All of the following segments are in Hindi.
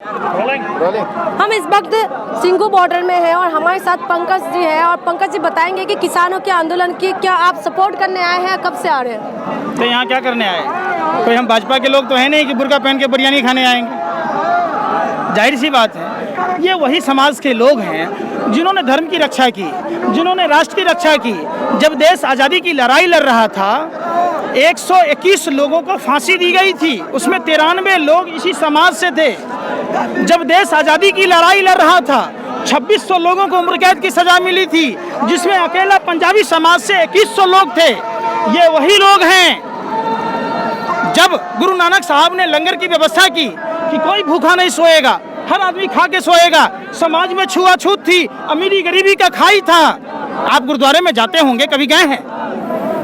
हम इस वक्त सिंघू बॉर्डर में हैं और हमारे साथ पंकज जी हैं और पंकज जी बताएंगे कि किसानों के आंदोलन की क्या आप सपोर्ट करने आए हैं, कब से आ रहे हैं? तो यहाँ क्या करने आए? कोई हम भाजपा के लोग तो हैं नहीं कि बुर्का पहन के बिरयानी खाने आएंगे। जाहिर सी बात है, ये वही समाज के लोग हैं जिन्होंने धर्म की रक्षा की, जिन्होंने राष्ट्र की रक्षा की। जब देश आज़ादी की लड़ाई लड़ रहा था 121 लोगों को फांसी दी गई थी, उसमें 93 लोग इसी समाज से थे। जब देश आज़ादी की लड़ाई लड़ रहा था 2600 लोगों को उम्र कैद की सज़ा मिली थी, जिसमें अकेला पंजाबी समाज से 2100 लोग थे। ये वही लोग हैं जब गुरु नानक साहब ने लंगर की व्यवस्था की कि कोई भूखा नहीं सोएगा, हर आदमी खा के सोएगा। समाज में छुआछूत थी, अमीरी गरीबी का खाई था। आप गुरुद्वारे में जाते होंगे, कभी गए हैं?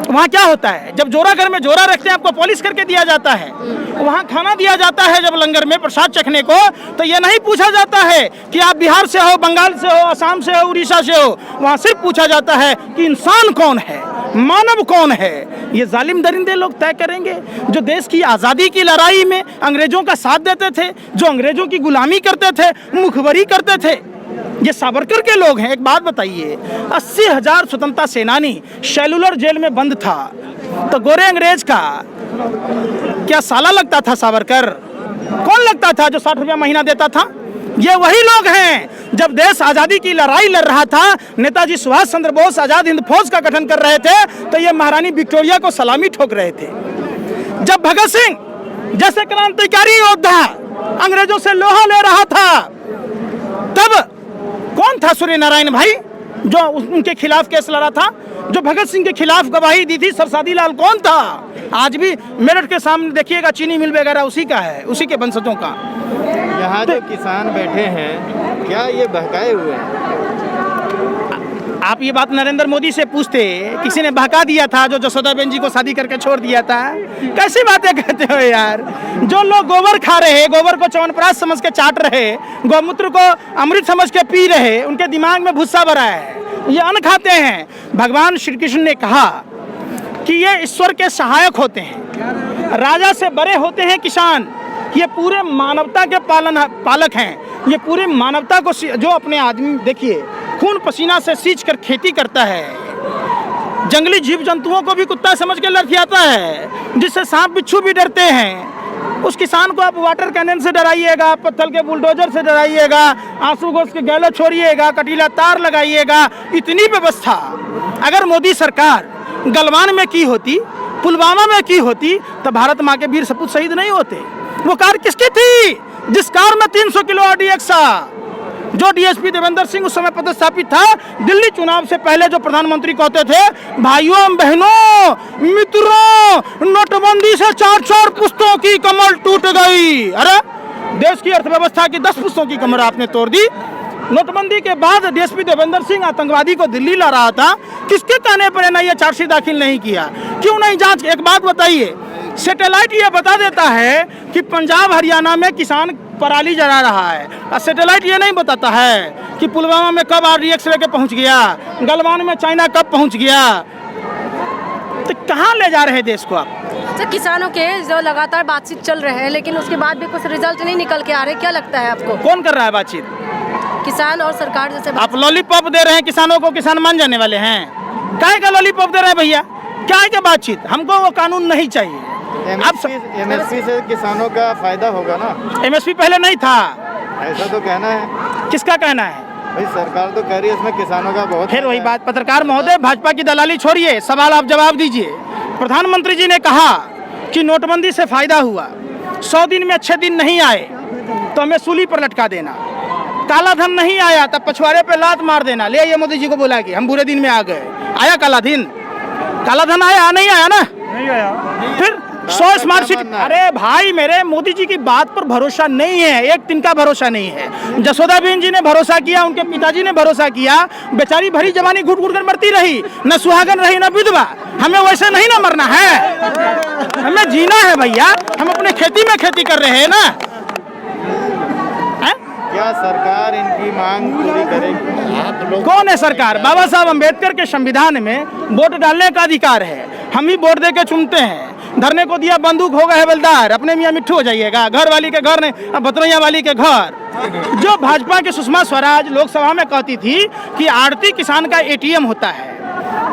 वहाँ क्या होता है, जब जोरा घर में जोरा रखते हैं आपको पॉलिश करके दिया जाता है। वहाँ खाना दिया जाता है जब लंगर में प्रसाद चखने को, तो ये नहीं पूछा जाता है कि आप बिहार से हो, बंगाल से हो, असम से हो, उड़ीसा से हो। वहाँ सिर्फ पूछा जाता है कि इंसान कौन है, मानव कौन है। ये जालिम दरिंदे लोग तय करेंगे जो देश की आज़ादी की लड़ाई में अंग्रेजों का साथ देते थे, जो अंग्रेजों की गुलामी करते थे, मुखबरी करते थे। ये सावरकर के लोग हैं। एक बात बताइए, 80,000 स्वतंत्रता सेनानी सेलुलर जेल में बंद था, तो गोरे अंग्रेज का क्या साला लगता था सावरकर? कौन लगता था जो 60 रुपया महीना देता था? ये वही लोग हैं। जब देश आज़ादी की लड़ाई लड़ रहा था, नेताजी सुभाष चंद्र बोस आज़ाद हिंद फौज का गठन कर रहे थे, तो ये महारानी विक्टोरिया को सलामी ठोक रहे थे। जब भगत सिंह जैसे क्रांतिकारी योद्धा अंग्रेजों से लोहा ले रहा था, तब कौन था सूर्य नारायण भाई जो उनके खिलाफ केस लड़ा था, जो भगत सिंह के खिलाफ गवाही दी थी? सरसादी लाल कौन था? आज भी मेरठ के सामने देखिएगा चीनी मिल वगैरह उसी का है, उसी के वंशजों का। यहाँ जो किसान बैठे हैं, क्या ये बहकाए हुए हैं? आप ये बात नरेंद्र मोदी से पूछते, किसी ने बहका दिया था जो जसोदाबेन जी को शादी करके छोड़ दिया था? कैसी बातें कहते हो यार। जो लोग गोबर खा रहे, गोबर को च्यवनप्राश समझ के चाट रहे, गौमूत्र को अमृत समझ के पी रहे, उनके दिमाग में भूसा भरा है, ये अन्न खाते हैं। भगवान श्री कृष्ण ने कहा कि ये ईश्वर के सहायक होते हैं, राजा से बड़े होते हैं किसान। ये पूरे मानवता के पालक हैं। ये पूरी मानवता को जो अपने आदमी देखिए खून पसीना से सींच कर खेती करता है, जंगली जीव जंतुओं को भी कुत्ता समझ के लड़खड़ाता है, जिससे सांप बिच्छू भी डरते हैं। उस किसान को आप वाटर कैनन से डराइएगा, पत्थर के बुलडोजर से डराइएगा, आंसू घोष के गैले छोड़िएगा, कटीला तार लगाइएगा। इतनी व्यवस्था अगर मोदी सरकार गलवान में की होती, पुलवामा में की होती, तो भारत माँ के वीर सपूत शहीद नहीं होते। वो कार किसकी थी? जिस कार में 300 किलो RDX था, जो डीएसपी देवेंद्र सिंह उस समय पदस्थापित था। दिल्ली चुनाव से पहले जो प्रधानमंत्री कहते थे, भाइयों बहनों मित्रों, नोटबंदी से 4 पुश्तों की कमर टूट गई। अरे देश की अर्थव्यवस्था की 10 पुश्तों की कमर आपने तोड़ दी। नोटबंदी के बाद डीएसपी देवेंद्र सिंह आतंकवादी को दिल्ली ला रहा था, किसके कहने पर ना ये चार्जशीट दाखिल नहीं किया? क्यों नहीं जांच? एक बात बताइए, सैटेलाइट ये बता देता है कि पंजाब हरियाणा में किसान पराली जला रहा है, और सैटेलाइट ये नहीं बताता है कि पुलवामा में कब RDX लेके पहुंच गया, गलवान में चाइना कब पहुंच गया। तो कहाँ ले जा रहे हैं देश को आप? सर, किसानों के जो लगातार बातचीत चल रहे हैं, लेकिन उसके बाद भी कुछ रिजल्ट नहीं निकल के आ रहे, क्या लगता है आपको? कौन कर रहा है बातचीत? किसान और सरकार जैसे आप लॉलीपॉप दे रहे हैं किसानों को, किसान मान जाने वाले हैं? काहे का लॉलीपॉप दे रहे हैं भैया? क्या है क्या बातचीत? हमको वो कानून नहीं चाहिए। MSP से किसानों का फायदा होगा ना? MSP पहले नहीं था, ऐसा तो कहना है। किसका कहना है भाई? सरकार तो कह रही है इसमें किसानों का बहुत। फिर वही बात, पत्रकार महोदय भाजपा की दलाली छोड़िए, सवाल आप जवाब दीजिए। प्रधानमंत्री जी ने कहा कि नोटबंदी से फायदा हुआ, 100 दिन में अच्छे दिन नहीं आए तो हमें सूली पर लटका देना, काला धन नहीं आया तब पछवाड़े पे लात मार देना। ले ये मोदी जी को बोला कि हम बुरे दिन में आ गए। आया काला दिन? काला धन आया? नहीं आया ना? नहीं आया। फिर 100 स्मार्ट सिटी। अरे भाई मेरे, मोदी जी की बात पर भरोसा नहीं है, एक दिन का भरोसा नहीं है। जसोदाबेन जी ने भरोसा किया, उनके पिताजी ने भरोसा किया, बेचारी भरी जवानी घुट घुट कर मरती रही, न सुहागन रही न विधवा। हमें वैसे नहीं ना मरना है, हमें जीना है भैया। हम अपने खेती में खेती कर रहे हैं ना। क्या सरकार इनकी मांग पूरी करेगी? कौन है सरकार? बाबा साहब अम्बेडकर के संविधान में वोट डालने का अधिकार है, हम ही वोट दे के चुनते हैं। धरने को दिया बंदूक, हो गए हवलदार, अपने मियाँ मिट्ठू हो जाइएगा। घर वाली के घर नहीं, अब भतरैया वाली के घर। जो भाजपा की सुषमा स्वराज लोकसभा में कहती थी कि आड़ती किसान का ATM होता है,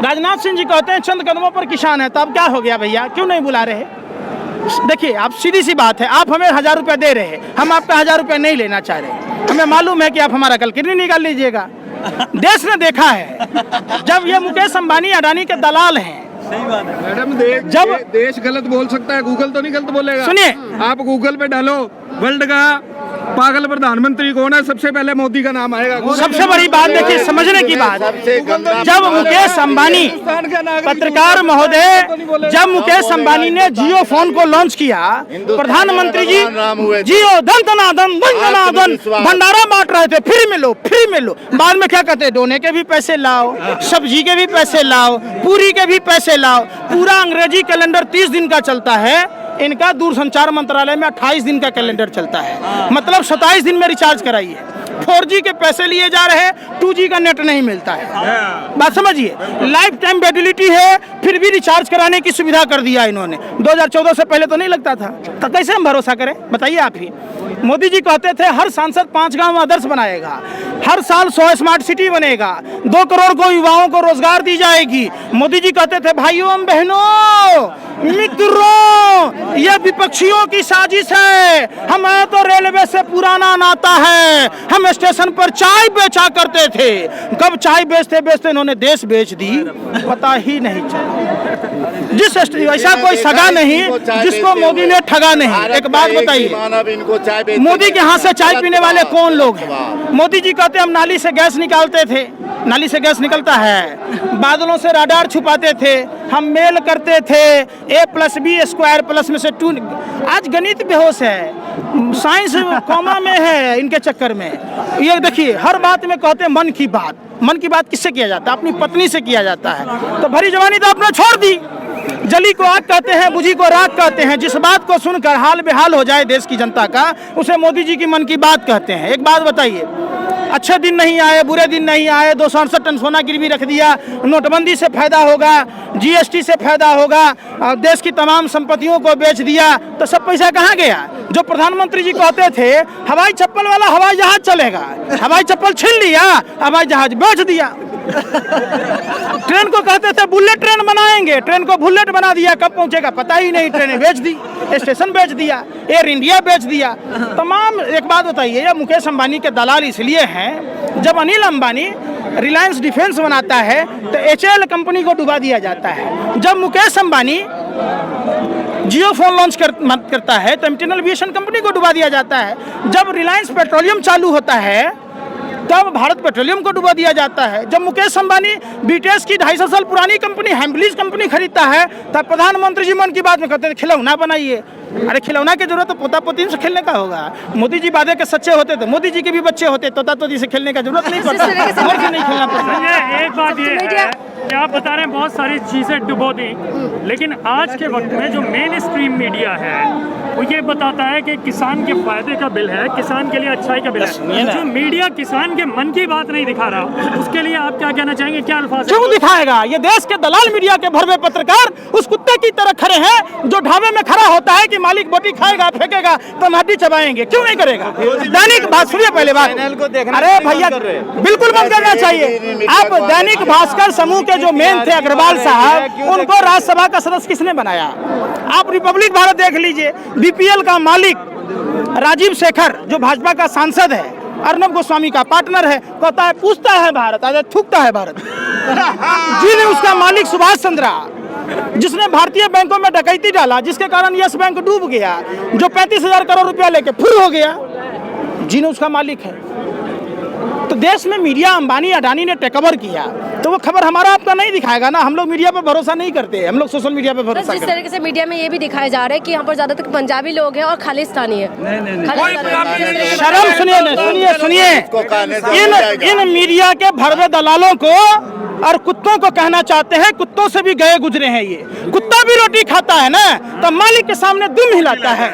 राजनाथ सिंह जी कहते हैं चंद कदमों पर किसान है, तो अब क्या हो गया भैया, क्यों नहीं बुला रहे? देखिए, आप सीधी सी बात है, आप हमें 1000 रुपये दे रहे हैं, हम आपका 1000 रुपये नहीं लेना चाह रहे, हमें मालूम है कि आप हमारा कल किडनी निकाल लीजिएगा। देश ने देखा है, जब ये मुकेश अंबानी अडानी के दलाल हैं। सही बात है मैडम, जब देश गलत बोल सकता है, गूगल तो नहीं गलत बोलेगा। सुनिए, आप गूगल पे डालो वर्ल्ड का पागल प्रधानमंत्री कौन है, सबसे पहले मोदी का नाम आएगा। सबसे बड़ी बात देखिए, समझने की बात, जब मुकेश अंबानी, पत्रकार महोदय, जब मुकेश अंबानी ने जियो फोन को लॉन्च किया, प्रधानमंत्री जी जियो धन धनाधन धन धनाधन भंडारा बांट रहे थे, फ्री में लो फ्री में लो। बाद में क्या कहते हैं, डोने के भी पैसे लाओ, सब्जी के भी पैसे लाओ, पूरी के भी पैसे लाओ। पूरा अंग्रेजी कैलेंडर 30 दिन का चलता है, इनका दूरसंचार मंत्रालय में 28 दिन का कैलेंडर चलता है, मतलब 27 दिन में रिचार्ज कराइए। 4G के पैसे लिए जा रहे हैं, 2G का नेट नहीं मिलता है। बात समझिए, लाइफ टाइम वैलिडिटी है, फिर भी रिचार्ज कराने की सुविधा कर दिया इन्होंने। 2014 से पहले तो नहीं लगता था, तो कैसे हम भरोसा करें, बताइए आप ही। मोदी जी कहते थे हर सांसद 5 गांव आदर्श बनाएगा, हर साल 100 स्मार्ट सिटी बनेगा, 2 करोड़ को युवाओं को रोजगार दी जाएगी। मोदी जी कहते थे भाइयों एवं बहनों मित्रों, यह विपक्षियों की साजिश है, हमें तो रेलवे से पुराना नाता है, हम स्टेशन पर चाय बेचा करते थे। कब चाय बेचते बेचते इन्होंने देश बेच दी, पता ही नहीं चला। जिस ऐसा कोई सगा नहीं जिसको मोदी ने ठगा नहीं। एक बात बताइए, मोदी के हाथ से चाय पीने वाले कौन लोग हैं? मोदी जी कहते हम नाली से गैस निकालते थे, नाली से गैस निकलता है, बादलों से राडार छुपाते थे, हम मेल करते थे, A+B² में से 2। आज गणित बेहोश है, साइंस कॉमा में है इनके चक्कर में। ये देखिए, हर बात में कहते हैं मन की बात। मन की बात किससे किया जाता है? अपनी पत्नी से किया जाता है। तो भरी जवानी तो आपने छोड़ दी। जली को आग कहते हैं, बुझी को राख कहते हैं। जिस बात को सुनकर हाल बेहाल हो जाए देश की जनता का, उसे मोदी जी की मन की बात कहते हैं। एक बात बताइए, अच्छे दिन नहीं आए, बुरे दिन नहीं आए, 268 टन सोना गिरवी रख दिया, नोटबंदी से फायदा होगा, GST से फायदा होगा, देश की तमाम संपत्तियों को बेच दिया, तो सब पैसा कहाँ गया? जो प्रधानमंत्री जी कहते थे हवाई चप्पल वाला हवाई जहाज चलेगा, हवाई चप्पल छीन लिया, हवाई जहाज बेच दिया। ट्रेन को कहते थे बुलेट ट्रेन बनाएंगे, ट्रेन को बुलेट बना दिया, कब पहुंचेगा पता ही नहीं, ट्रेनें बेच दी, स्टेशन बेच दिया, एयर इंडिया बेच दिया, तमाम। एक बात बताइए, ये मुकेश अंबानी के दलाल इसलिए हैं, जब अनिल अंबानी रिलायंस डिफेंस बनाता है तो HAL कंपनी को डुबा दिया जाता है। जब मुकेश अंबानी जियो फोन लॉन्च करता है तो इंटरनल एविएशन कंपनी को डुबा दिया जाता है। जब रिलायंस पेट्रोलियम चालू होता है तब भारत पेट्रोलियम को डुबा दिया जाता है। जब मुकेश अंबानी BTS की 250 साल पुरानी कंपनी हैम्बलीज कंपनी खरीदता है तब प्रधानमंत्री जी मन की बात में कहते थे खिलौना बनाइए। अरे खिलौना की जरूरत तो पोता पोती से खेलने का होगा। मोदी जी वादे के सच्चे होते तो मोदी जी के भी बच्चे होते, तोता तोती से खेलने का जरूरत नहीं पड़ता, और भी नहीं खेलना पड़ता। एक बात ये है कि आप बता रहे हैं बहुत सारी चीज़ें डुबो दी, लेकिन आज के वक्त में जो मेन स्ट्रीम मीडिया है वो ये बताता है कि किसान के फायदे का बिल है, किसान के लिए अच्छाई का बिल है। जो मीडिया किसान के मन की बात नहीं दिखा रहा, उसके लिए आप क्या कहना चाहेंगे, क्या अल्फाज? क्यों दिखाएगा? ये देश के दलाल मीडिया के भरवे पत्रकार उस कुत्ते की तरह खड़े हैं जो ढाबे में खड़ा होता है कि मालिक बोटी खाएगा फेंकेगा तो हम हड्डी चबाएंगे, क्यों नहीं करेगा? दैनिक बात सुनिए, पहले बात, अरे भैया बिल्कुल बंद करना चाहिए। आप दैनिक भास्कर समूह के जो मेन थे अग्रवाल साहब, उनको राज्यसभा का सदस्य किसने बनाया? आप रिपब्लिक भारत देख लीजिए, BPL का मालिक राजीव शेखर जो भाजपा का सांसद है, अर्नब गोस्वामी का पार्टनर है, कहता है पूछता है भारत, अरे थूकता है भारत। जी उसका मालिक सुभाष चंद्रा जिसने भारतीय बैंकों में डकैती डाला, जिसके कारण यस बैंक डूब गया, जो 35,000 करोड़ रुपया लेके फुर हो गया, जी उसका मालिक है। तो देश में मीडिया अंबानी अडानी ने टेकओवर किया तो वो खबर हमारा आपका नहीं दिखाएगा ना। हम लोग मीडिया पे भरोसा नहीं करते, हम लोग सोशल मीडिया पे भरोसा करते हैं। जिस तरीके से मीडिया में ये भी दिखाया जा रहा है कि यहाँ पर ज्यादातर पंजाबी लोग हैं और खालिस्तानी है। शर्म सुनिए, इन मीडिया के भरवे दलालों को और कुत्तों को कहना चाहते हैं, कुत्तों से भी गए गुजरे हैं ये। कुत्ता भी रोटी खाता है ना तो मालिक के सामने दुम हिलाता है।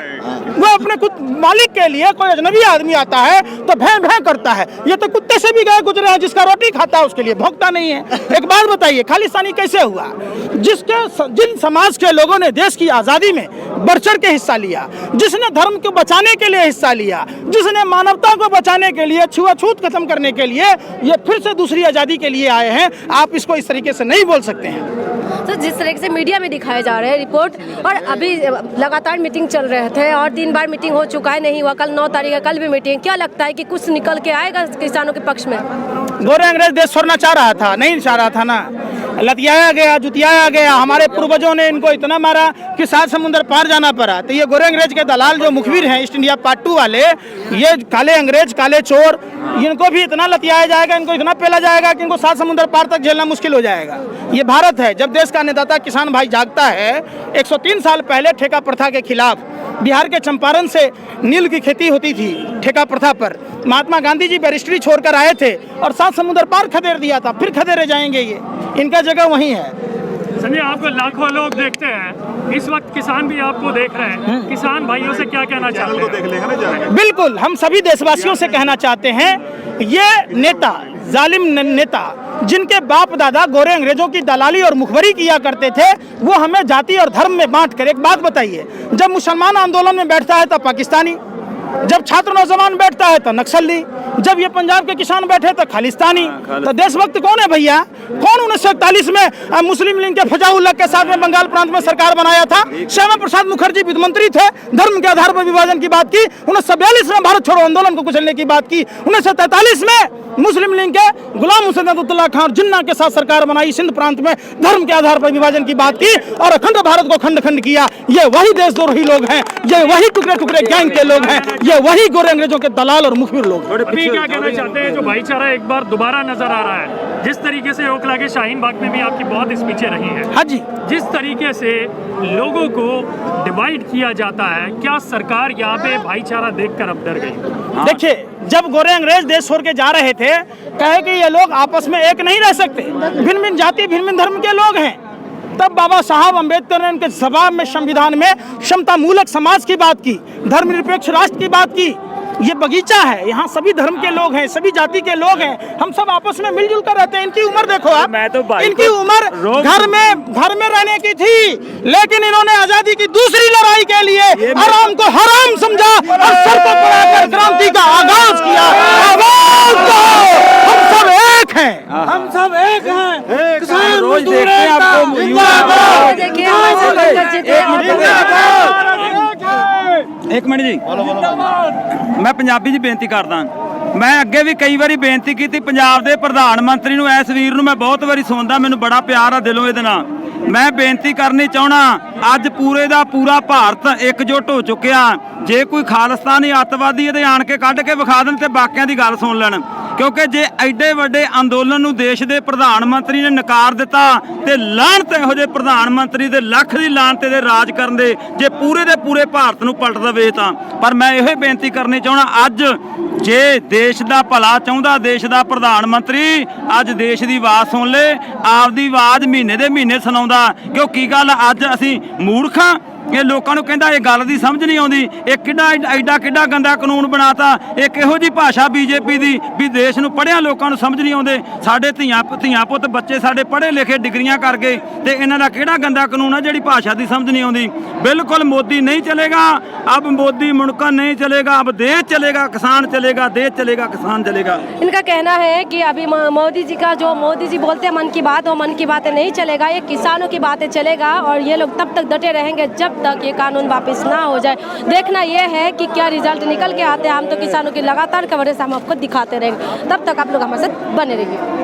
वो अपने खुद मालिक के लिए कोई अजनबी आदमी आता है तो भैं भैं करता है। ये तो कुत्ते से भी गए गुजरे हैं, जिसका रोटी खाता है उसके लिए भोंकता नहीं है। एक बात बताइए, खालिस्तानी कैसे हुआ? जिन समाज के लोगों ने देश की आज़ादी में बढ़ चढ़ के हिस्सा लिया, जिसने धर्म को बचाने के लिए हिस्सा लिया, जिसने मानवता को बचाने के लिए, छुआछूत खत्म करने के लिए ये फिर से दूसरी आज़ादी के लिए आए हैं। आप इसको इस तरीके से नहीं बोल सकते हैं। तो जिस तरीके से मीडिया में दिखाए जा रहे हैं रिपोर्ट, और अभी लगातार मीटिंग चल रहे थे और 3 बार मीटिंग हो चुका है, नहीं हुआ, कल 9 तारीख है, कल भी मीटिंग, क्या लगता है कि कुछ निकल के आएगा किसानों के पक्ष में? गोरे अंग्रेज देश छोड़ना चाह रहा था, नहीं चाह रहा था ना, लतियाया गया, जुतियाया गया। हमारे पूर्वजों ने इनको इतना मारा कि 7 समुंदर पार जाना पड़ा। तो ये गोरे अंग्रेज के दलाल जो मुखबिर हैं ईस्ट इंडिया पार्ट 2 वाले, ये काले अंग्रेज, काले चोर, इनको भी इतना लतियाया जाएगा, इनको इतना पेला जाएगा कि इनको 7 समुंदर पार तक झेलना मुश्किल हो जाएगा। ये भारत है। जब देश का अन्नदाता किसान भाई जागता है, 103 साल पहले ठेका प्रथा के खिलाफ बिहार के चंपारण से नील की खेती होती थी ठेका प्रथा पर। महात्मा गांधी जी बैरिस्ट्री छोड़कर आए थे और 7 समुंदर पार खदेड़ दिया था, फिर खदेड़े जाएंगे। ये इनका जगह वहीं है। संजय, आपको लाखों लोग देखते हैं, इस वक्त किसान भी आपको देख रहे हैं, किसान भाइयों से क्या कहना चाहते हैं? बिल्कुल, हम सभी देशवासियों से कहना चाहते हैं, ये नेता, जालिम नेता, जिनके बाप दादा गोरे अंग्रेजों की दलाली और मुखबरी किया करते थे, वो हमें जाति और धर्म में बांट कर, एक बात बताइए, जब मुसलमान आंदोलन में बैठता है तो पाकिस्तानी, जब छात्र नौजवान बैठता है तो नक्सली, जब ये पंजाब के किसान बैठे तो खालिस्तानी। तो देशभक्त कौन है भैया? कौन 1941 में मुस्लिम लीग के फजाउल्लाह के साथ में बंगाल प्रांत में सरकार बनाया था? श्यामा प्रसाद मुखर्जी वित्त मंत्री थे, धर्म के आधार पर विभाजन की बात की। 1942 में भारत छोड़ो आंदोलन को कुचलने की बात की। 1943 में मुस्लिम लीग के गुलाम हुसैन अब्दुल्ला खान जिन्ना के साथ सरकार बनाई, सिंध प्रांत में धर्म के आधार पर विभाजन की बात की और अखंड भारत को खंड खंड किया। ये वही देशद्रोही लोग हैं, ये वही टुकड़े टुकड़े गैंग के लोग हैं, ये वही गोरे अंग्रेजों के दलाल और मुखबिर लोग हैं। अभी क्या कहना चाहते हैं, जो भाईचारा एक बार दोबारा नजर आ रहा है, जिस तरीके से ओखला के शाहीन बाग में भी आपकी बहुत स्पीचें रही हैं, हाँ जी, जिस तरीके से लोगों को डिवाइड किया जाता है, क्या सरकार यहाँ पे भाईचारा देखकर अब डर गई? देखिए, जब गोरे अंग्रेज देश छोड़ के जा रहे थे, कहे कि ये लोग आपस में एक नहीं रह सकते, भिन्न भिन्न जाति भिन्न भिन्न धर्म के लोग हैं, तब बाबा साहब अम्बेडकर ने उनके जवाब में संविधान में समता मूलक समाज की बात की, धर्मनिरपेक्ष राष्ट्र की बात की। ये बगीचा है, यहाँ सभी धर्म के लोग हैं, सभी जाति के लोग हैं, हम सब आपस में मिलजुल कर रहते हैं। इनकी उम्र देखो आप, इनकी उम्र घर में रहने की थी, लेकिन इन्होंने आजादी की दूसरी लड़ाई के लिए आराम को हराम समझा और सर को पकड़कर क्रांति का आगाज किया। आवाज दो, हम सब एक हैं, हम सब एक हैं। किसान मजदूर एक मिनट जी, मैं पंजाबी जी बेनती करदा। मैं अगे भी कई बारी बेनती की पंजाब के प्रधानमंत्री नूं, इस वीर नूं मैं बहुत बारी सुनदा, मैनूं बड़ा प्यार आ दिलों इहदे नाल। मैं बेनती करनी चाहना, अज पूरे दा पूरा भारत एकजुट हो चुकिया। जे कोई खालिस्तानी अतवादी इहदे आण के कढ के विखा देण ते बाकियां दी गल सुन लैण, क्योंकि जे एडे वड्डे अंदोलन नूं देश के प्रधानमंत्री ने नकार दिता ते लानत इहो जे प्रधानमंत्री दे लख दी लानत दे राज करन दे जे पूरे दे पूरे भारत नूं पलट दवे तां। पर मैं इहो बेनती करनी चाहना, अज जे देश दा भला चाहुंदा देश दा प्रधानमंत्री अज देश दी आवाज़ सुन ले, आपदी आवाज़ महीने दे महीने सुणाउंदा। क्यों की गल, अज असीं मूर्ख हां? ये लोगों को कहता ये गल की समझ नहीं आती। एक किड्डा एडा किड्डा गंदा कानून बनाता, एक इहो जी भाषा बीजेपी की भी देश नूं पढ़िया लोगों समझ नहीं आते। साडे धियां पुत बच्चे साडे पढ़े लिखे डिग्रियां करके ते इन्हां दा किहड़ा गंदा कानून है जिहड़ी भाषा की समझ नहीं आती। बिल्कुल मोदी नहीं चलेगा, अब मोदी मुणका नहीं चलेगा, अब देश चलेगा, किसान चलेगा, देश चलेगा, किसान चलेगा। इनका कहना है कि अभी मोदी जी का जो मोदी जी बोलते हैं मन की बात, वो मन की बातें नहीं चलेगा, ये किसानों की बातें चलेगा और ये लोग तब तक डटे रहेंगे जब तक ये कानून वापस ना हो जाए। देखना यह है कि क्या रिजल्ट निकल के आते हैं। हम तो किसानों की लगातार कवरेज हम आपको दिखाते रहेंगे, तब तक आप लोग हमारे साथ बने रहिए।